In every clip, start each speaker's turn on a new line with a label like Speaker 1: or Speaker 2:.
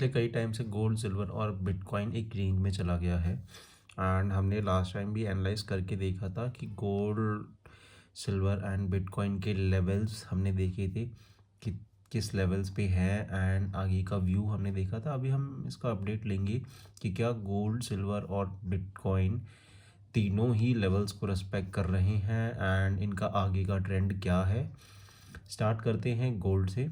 Speaker 1: पिछले कई टाइम से गोल्ड सिल्वर और बिटकॉइन एक रेंज में चला गया है। एंड हमने लास्ट टाइम भी एनालाइज करके देखा था कि गोल्ड सिल्वर एंड बिटकॉइन के लेवल्स हमने देखे थे कि किस लेवल्स पे है। एंड आगे का व्यू हमने देखा था। अभी हम इसका अपडेट लेंगे कि क्या गोल्ड सिल्वर और बिटकॉइन तीनों ही लेवल्स को रिस्पेक्ट कर रहे हैं एंड इनका आगे का ट्रेंड क्या है। स्टार्ट करते हैं गोल्ड से।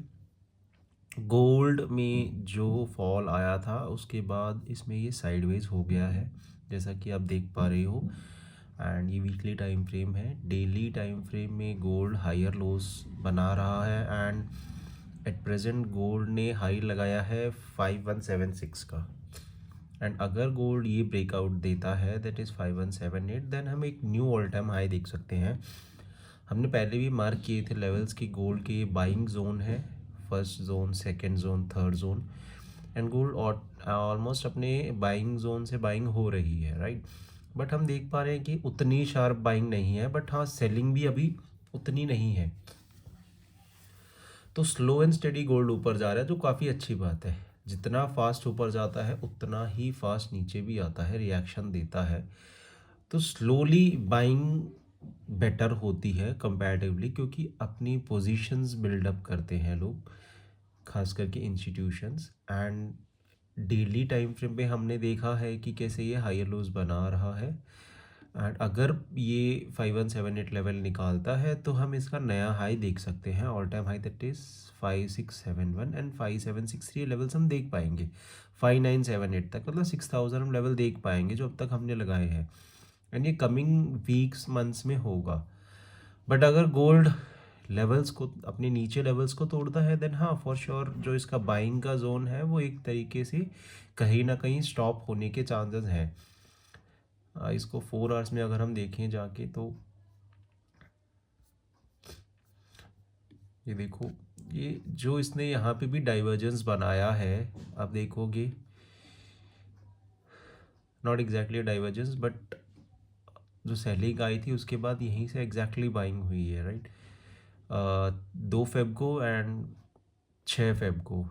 Speaker 1: गोल्ड में जो फॉल आया था उसके बाद इसमें ये साइडवेज हो गया है, जैसा कि आप देख पा रहे हो। एंड ये वीकली टाइम फ्रेम है। डेली टाइम फ्रेम में गोल्ड हायर लोस बना रहा है एंड एट प्रेजेंट गोल्ड ने हाई लगाया है 5176 का। एंड अगर गोल्ड ये ब्रेकआउट देता है दैट इज़ 5178, देन हम एक न्यू ऑल टाइम हाई देख सकते हैं। हमने पहले भी मार्क किए थे लेवल्स की गोल्ड के। बाइंग जोन है, first zone, second zone, third zone. And gold almost अपने बाइंग जोन से बाइंग हो रही है, राइट। बट हम देख पा रहे हैं कि उतनी शार्प बाइंग नहीं है, बट हाँ सेलिंग भी अभी उतनी नहीं है। तो स्लो एंड स्टेडी गोल्ड ऊपर जा रहा है, जो काफ़ी अच्छी बात है। जितना फास्ट ऊपर जाता है उतना ही फास्ट नीचे भी आता है, रिएक्शन देता है। तो स्लोली बाइंग बेटर होती है कंपैरेटिवली, क्योंकि अपनी पोजीशंस बिल्डअप करते हैं लोग, खास करके institutions. And daily time frame पे हमने देखा है कि कैसे ये हायर लोज बना रहा है। एंड अगर ये 5178 लेवल निकालता है तो हम इसका नया हाई देख सकते हैं, all time high, that is 5671 and 5763 levels हम देख पाएंगे। 5978 तक, मतलब 6000 हम लेवल देख पाएंगे जो अब तक हमने लगाए हैं। एंड ये कमिंग वीक्स मंथ्स में होगा। बट अगर गोल्ड लेवल्स को, अपने नीचे लेवल्स को तोड़ता है, देन हाँ फॉर श्योर जो इसका बाइंग का जोन है वो एक तरीके से कहीं ना कहीं स्टॉप होने के चांसेस हैं। इसको 4 आवर्स में अगर हम देखें जाके तो ये देखो, ये जो इसने यहाँ पे भी डाइवर्जेंस बनाया है, आप देखोगे, नॉट एग्जैक्टली डाइवर्जेंस बट जो सेलिंग आई थी उसके बाद यहीं से एग्जैक्टली बाइंग हुई है, राइट। 2 फेब को एंड 6 फेब को।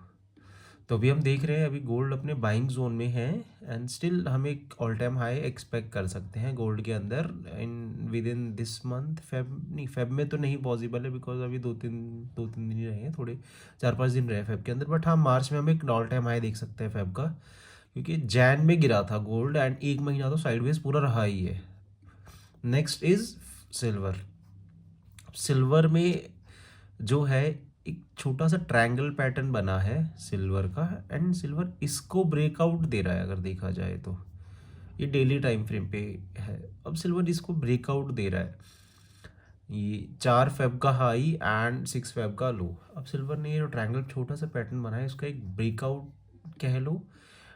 Speaker 1: तो अभी हम देख रहे हैं अभी गोल्ड अपने बाइंग जोन में है। एंड स्टिल हम एक ऑल टाइम हाई एक्सपेक्ट कर सकते हैं गोल्ड के अंदर in with in this month. Feb नहीं, फेब में तो नहीं पॉसिबल है बिकॉज अभी दो तीन दिन ही रहे हैं, थोड़े 4-5 दिन रहे फेब के अंदर। बट हाँ मार्च में हम एक ऑल टाइम हाई देख सकते हैं फेब का, क्योंकि जैन में गिरा था गोल्ड एंड एक महीना तो साइडवेज पूरा रहा ही है। Next is silver. सिल्वर में जो है एक छोटा सा ट्रायंगल पैटर्न बना है सिल्वर का। एंड सिल्वर इसको ब्रेकआउट दे रहा है अगर देखा जाए तो। ये डेली टाइम फ्रेम पे है। अब सिल्वर इसको ब्रेकआउट दे रहा है। ये 4 फेब का हाई एंड 6 फेब का लो। अब सिल्वर ने ये जो ट्रायंगल छोटा सा पैटर्न बनाया है इसका एक ब्रेकआउट कह लो।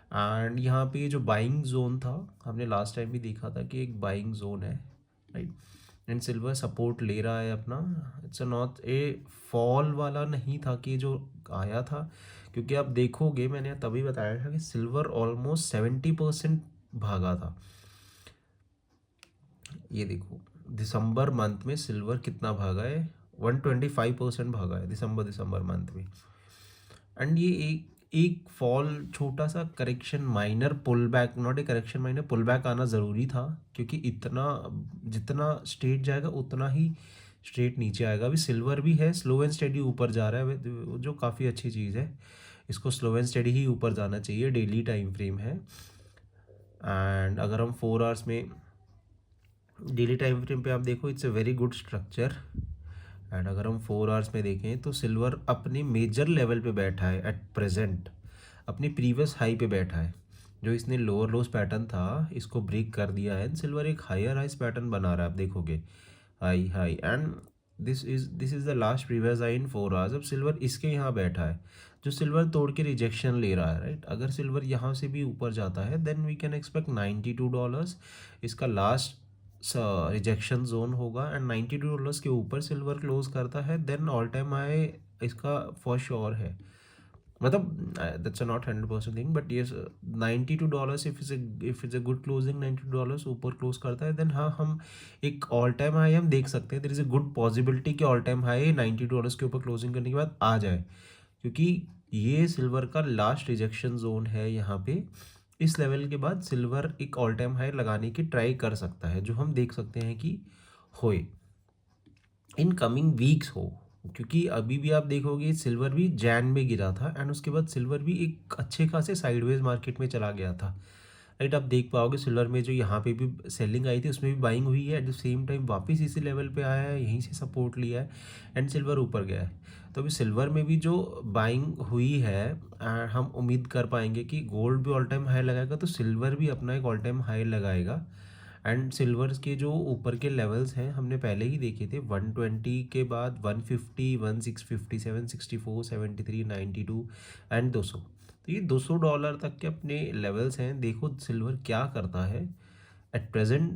Speaker 1: एंड यहाँ पे ये जो बाइंग जोन था, हमने लास्ट टाइम भी देखा था कि एक बाइंग जोन है, राइट। एंड सिल्वर सपोर्ट ले रहा है अपना। इट्स नॉट ए फॉल वाला नहीं था कि जो आया था, क्योंकि आप देखोगे मैंने तभी बताया था कि सिल्वर ऑलमोस्ट 70% भागा था। ये देखो दिसंबर मंथ में सिल्वर कितना भागा है, 125% भागा है दिसंबर मंथ में। एंड ये एक एक फॉल, छोटा सा correction, minor pull back, not a correction, minor pull back आना ज़रूरी था, क्योंकि इतना जितना स्ट्रेट जाएगा उतना ही स्ट्रेट नीचे आएगा। अभी सिल्वर भी है स्लो एंड स्टेडी ऊपर जा रहा है, जो काफ़ी अच्छी चीज़ है। इसको स्लो एंड स्टेडी ही ऊपर जाना चाहिए, डेली टाइम फ्रेम है। एंड अगर हम 4 आवर्स में डेली टाइम फ्रेम पे आप देखो, it's a very good structure. And अगर हम 4 आवर्स में देखें तो सिल्वर अपने मेजर लेवल पे बैठा है एट प्रेजेंट, अपने प्रीवियस हाई पे बैठा है। जो इसने लोअर लोस पैटर्न था इसको ब्रेक कर दिया है। सिल्वर एक हायर हाइस पैटर्न बना रहा है, आप देखोगे, high high. And this is the last previous high in 4 hours. अब सिल्वर इसके यहाँ बैठा है, जो सिल्वर तोड़ के रिजेक्शन ले रहा है, राइट। अगर सिल्वर यहाँ से भी ऊपर जाता है देन वी कैन एक्सपेक्ट $92 इसका लास्ट रिजेक्शन जोन होगा। एंड $92 के ऊपर सिल्वर क्लोज करता है देन ऑल टाइम हाई इसका फॉर श्योर है। मतलब दैट्स नॉट 100% थिंग, बट ये $92 if is a good closing, $92 ऊपर क्लोज करता है देन हाँ हम एक ऑल टाइम हाई हम देख सकते हैं। There is a good possibility कि ऑल टाइम हाई $92 के ऊपर क्लोजिंग करने के बाद आ जाए, क्योंकि ये सिल्वर का लास्ट रिजेक्शन जोन है यहाँ पे। इस लेवल के बाद सिल्वर एक ऑल टाइम हाई लगाने की ट्राई कर सकता है, जो हम देख सकते हैं कि होए इन कमिंग वीक्स हो। क्योंकि अभी भी आप देखोगे सिल्वर भी जैन में गिरा था एंड उसके बाद सिल्वर भी एक अच्छे खासे साइडवेज मार्केट में चला गया था, राइट। आप देख पाओगे सिल्वर में जो यहाँ पे भी सेलिंग आई थी उसमें भी बाइंग हुई है, एट द सेम टाइम वापस इसी लेवल पे आया है, यहीं से सपोर्ट लिया है एंड सिल्वर ऊपर गया है। तो अभी सिल्वर में भी जो बाइंग हुई है, हम उम्मीद कर पाएंगे कि गोल्ड भी ऑल टाइम हाई लगाएगा तो सिल्वर भी अपना एक ऑल टाइम हाई लगाएगा। एंड सिल्वर के जो ऊपर के लेवल्स हैं हमने पहले ही देखे थे, 120 के बाद 150, 1657, 64, 73, 92 एंड 200। तो ये $200 तक के अपने लेवल्स हैं। देखो सिल्वर क्या करता है एट प्रेजेंट।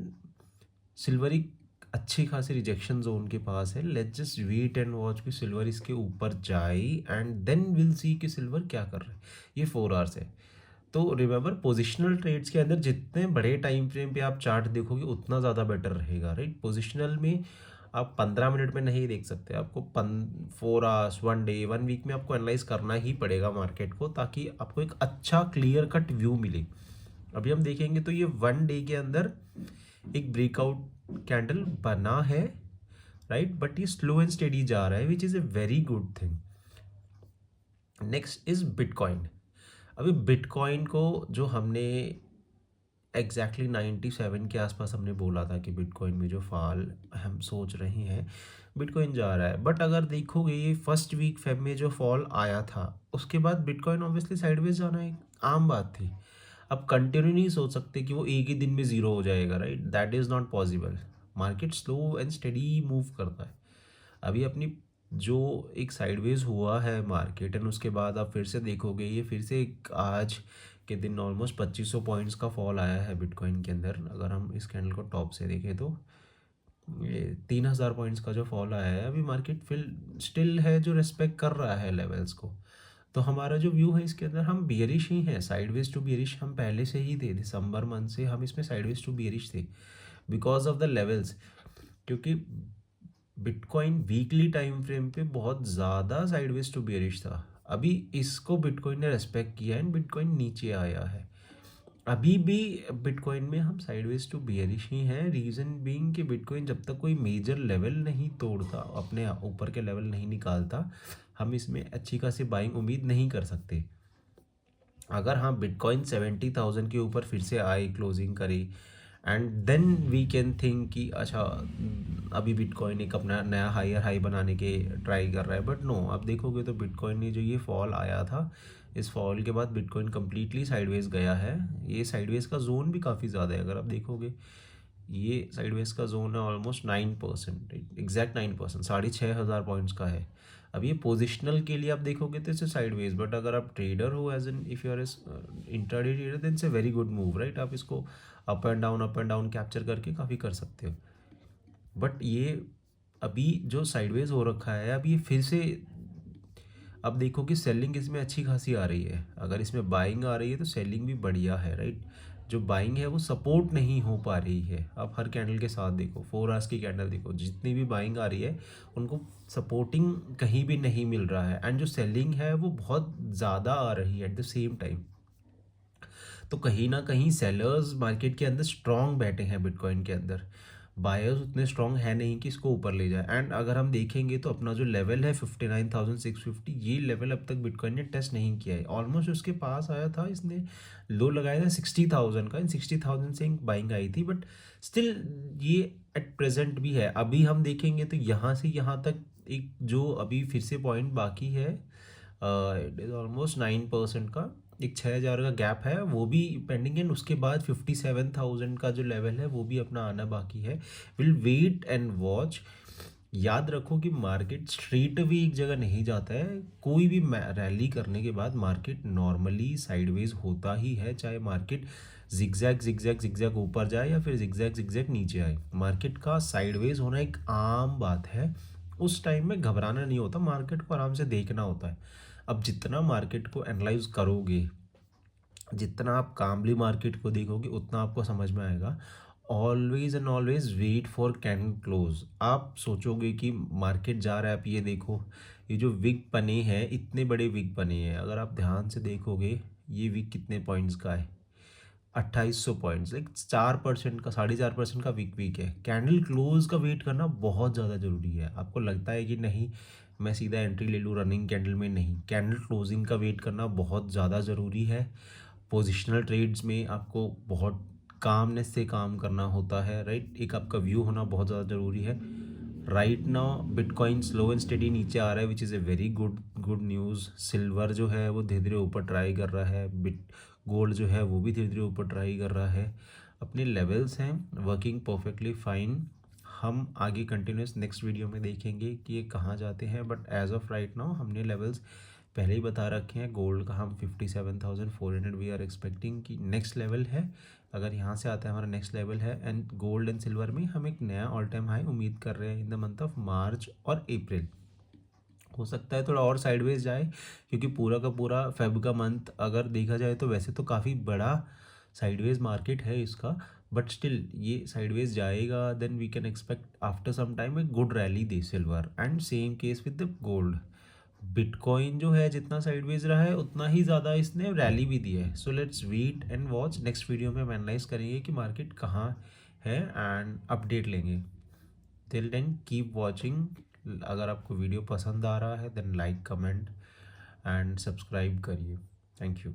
Speaker 1: सिल्वर एक अच्छी खासी रिजेक्शन जोन के पास है। Let's just wait and watch कि सिल्वर इसके ऊपर जाए एंड देन विल सी कि सिल्वर क्या कर रहा है। ये 4 आवर्स है। तो रिमेंबर पोजिशनल ट्रेड्स के अंदर जितने बड़े टाइम फ्रेम पे आप चार्ट देखोगे उतना ज़्यादा बेटर रहेगा, राइट। पोजिशनल में आप 15 मिनट में नहीं देख सकते, आपको 4 आवर्स, 1 डे, 1 वीक में आपको एनालाइज करना ही पड़ेगा मार्केट को, ताकि आपको एक अच्छा क्लियर कट व्यू मिले। अभी हम देखेंगे तो ये 1 डे के अंदर एक ब्रेकआउट कैंडल बना है, राइट, बट ये स्लो एंड स्टेडी जा रहा है, which is a very good thing. Next is bitcoin. अभी बिटकॉइन को जो हमने एग्जैक्टली 97 के आसपास हमने बोला था कि बिटकॉइन में जो फॉल हम सोच रहे हैं, बिटकॉइन जा रहा है। बट अगर देखोगे ये फर्स्ट वीक फेब में जो फॉल आया था उसके बाद बिटकॉइन ऑब्वियसली साइडवेज जाना एक आम बात थी। अब कंटिन्यू नहीं सोच सकते कि वो एक ही दिन में ज़ीरो हो जाएगा, right. That is not possible. Market slow and study move करता है। अभी अपनी जो एक साइडवेज हुआ है मार्केट एंड उसके बाद आप फिर से देखोगे ये फिर से एक आज के दिन ऑलमोस्ट 2500 पॉइंट्स का फॉल आया है बिटकॉइन के अंदर। अगर हम इस कैंडल को टॉप से देखें तो ये 3000 पॉइंट्स का जो फॉल आया है, अभी मार्केट फिल स्टिल है जो रिस्पेक्ट कर रहा है लेवल्स को। तो हमारा जो व्यू है इसके अंदर हम बियरिश ही हैं, साइडवेज टू बियरिश हम पहले से ही थे। दिसंबर मंथ से हम इसमें साइडवेज टू बियरिश थे बिकॉज ऑफ द लेवल्स। क्योंकि बिटकॉइन वीकली टाइम फ्रेम पे बहुत ज़्यादा साइडवेज टू बियरिश था। अभी इसको बिटकॉइन ने रेस्पेक्ट किया एंड बिटकॉइन नीचे आया है। अभी भी बिटकॉइन में हम साइडवेज टू बियरिश ही हैं। रीज़न बीइंग कि बिटकॉइन जब तक कोई मेजर लेवल नहीं तोड़ता, अपने ऊपर के लेवल नहीं निकालता, हम इसमें अच्छी खासी बाइंग उम्मीद नहीं कर सकते। अगर हाँ बिटकॉइन 70,000 के ऊपर फिर से आए, क्लोजिंग करे and then we can think कि अच्छा अभी बिटकॉइन एक अपना नया हायर हाई बनाने के ट्राई कर रहा है। बट नो, आप देखोगे तो बिटकॉइन ने जो ये फॉल आया था, इस फॉल के बाद बिटकॉइन कम्प्लीटली साइडवेज गया है। ये साइडवेज का जोन भी काफ़ी ज़्यादा है। अगर आप देखोगे ये साइडवेज का जोन है ऑलमोस्ट 9%, एग्जैक्ट 9%, 6500 पॉइंट्स का है। अब ये पोजिशनल के लिए आप देखोगे तो इट्स साइडवेज, बट अगर आप ट्रेडर हो as an if you are intraday trader then it's a very good move, right. आप इसको अप एंड डाउन कैप्चर करके काफ़ी कर सकते हो। बट ये अभी जो साइडवेज हो रखा है, अब ये फिर से अब देखो कि सेलिंग इसमें अच्छी खासी आ रही है। अगर इसमें बाइंग आ रही है तो सेलिंग भी बढ़िया है, राइट। जो बाइंग है वो सपोर्ट नहीं हो पा रही है। आप हर कैंडल के साथ देखो, 4 आवर्स की कैंडल देखो, जितनी भी बाइंग आ रही है उनको सपोर्टिंग कहीं भी नहीं मिल रहा है एंड जो सेलिंग है वो बहुत ज़्यादा आ रही है एट द सेम टाइम। तो कहीं ना कहीं सेलर्स मार्केट के अंदर स्ट्रॉन्ग बैठे हैं बिटकॉइन के अंदर। बायर्स उतने स्ट्रॉन्ग है नहीं कि इसको ऊपर ले जाए। एंड अगर हम देखेंगे तो अपना जो लेवल है 59,650, ये लेवल अब तक बिटकॉइन ने टेस्ट नहीं किया है। ऑलमोस्ट उसके पास आया था, इसने लो लगाया था 60,000 का, इन 60,000 से बाइंग आई थी। बट स्टिल ये एट प्रेजेंट भी है। अभी हम देखेंगे तो यहाँ से यहाँ तक एक जो अभी फिर से पॉइंट बाकी है, इट इज़ ऑलमोस्ट 9% का एक 6,000 का गैप है, वो भी पेंडिंग है। उसके बाद 57,000 का जो लेवल है वो भी अपना आना बाकी है। Will wait and watch. याद रखो कि मार्केट स्ट्रेट भी एक जगह नहीं जाता है। कोई भी रैली करने के बाद मार्केट नॉर्मली साइडवेज होता ही है, चाहे मार्केट जिगजैग जिगजैग जिगजैग ऊपर जाए या फिर जिगजैग जिगजैग नीचे आए। मार्केट का साइडवेज होना एक आम बात है। उस टाइम में घबराना नहीं होता, मार्केट को आराम से देखना होता है। अब जितना मार्केट को एनालाइज करोगे, जितना आप कामली मार्केट को देखोगे, उतना आपको समझ में आएगा। Always and always wait for candle close. आप सोचोगे कि मार्केट जा रहा है, आप ये देखो ये जो विग बने हैं, इतने बड़े विग बने हैं, अगर आप ध्यान से देखोगे ये विग कितने पॉइंट्स का है, 2800 पॉइंट्स, लाइक 4% का, 4.5% का वीक है। कैंडल क्लोज का वेट करना बहुत ज़्यादा ज़रूरी है। आपको लगता है कि नहीं मैं सीधा एंट्री ले लूँ रनिंग कैंडल में, नहीं, कैंडल क्लोजिंग का वेट करना बहुत ज़्यादा ज़रूरी है। पोजिशनल ट्रेड्स में आपको बहुत कामनेस से काम करना होता है, राइट। एक आपका व्यू होना बहुत ज़्यादा ज़रूरी है। Right now bitcoin slow and steady नीचे आ रहा है, which is a very good news. Silver जो है वो धीरे धीरे ऊपर ट्राई कर रहा है, गोल्ड जो है वो भी धीरे धीरे ऊपर ट्राई कर रहा है। अपने लेवल्स हैं वर्किंग परफेक्टली फाइन। हम आगे कंटिन्यूस नेक्स्ट वीडियो में देखेंगे कि ये कहाँ जाते हैं, but as of right now हमने लेवल्स पहले ही बता रखे हैं। गोल्ड का हम 57,400 वी आर एक्सपेक्टिंग कि नेक्स्ट लेवल है, अगर यहाँ से आता है हमारा नेक्स्ट लेवल है। एंड गोल्ड एंड सिल्वर में हम एक नया ऑल टाइम हाई उम्मीद कर रहे हैं in the month of March और अप्रैल। हो सकता है थोड़ा और साइडवेज जाए, क्योंकि पूरा का पूरा फेब का मंथ अगर देखा जाए तो वैसे तो काफ़ी बड़ा साइडवेज मार्केट है इसका, बट स्टिल ये साइडवेज जाएगा, then we can expect after some time a good rally the silver. And same case with the gold. Bitcoin जो है जितना साइडवेज रहा है उतना ही ज़्यादा इसने रैली भी दी है। So let's wait and watch, next video में हम एनालाइज करेंगे कि मार्केट कहाँ है एंड अपडेट लेंगे। Till then keep watching. अगर आपको वीडियो पसंद आ रहा है then like, comment and subscribe करिए। Thank you.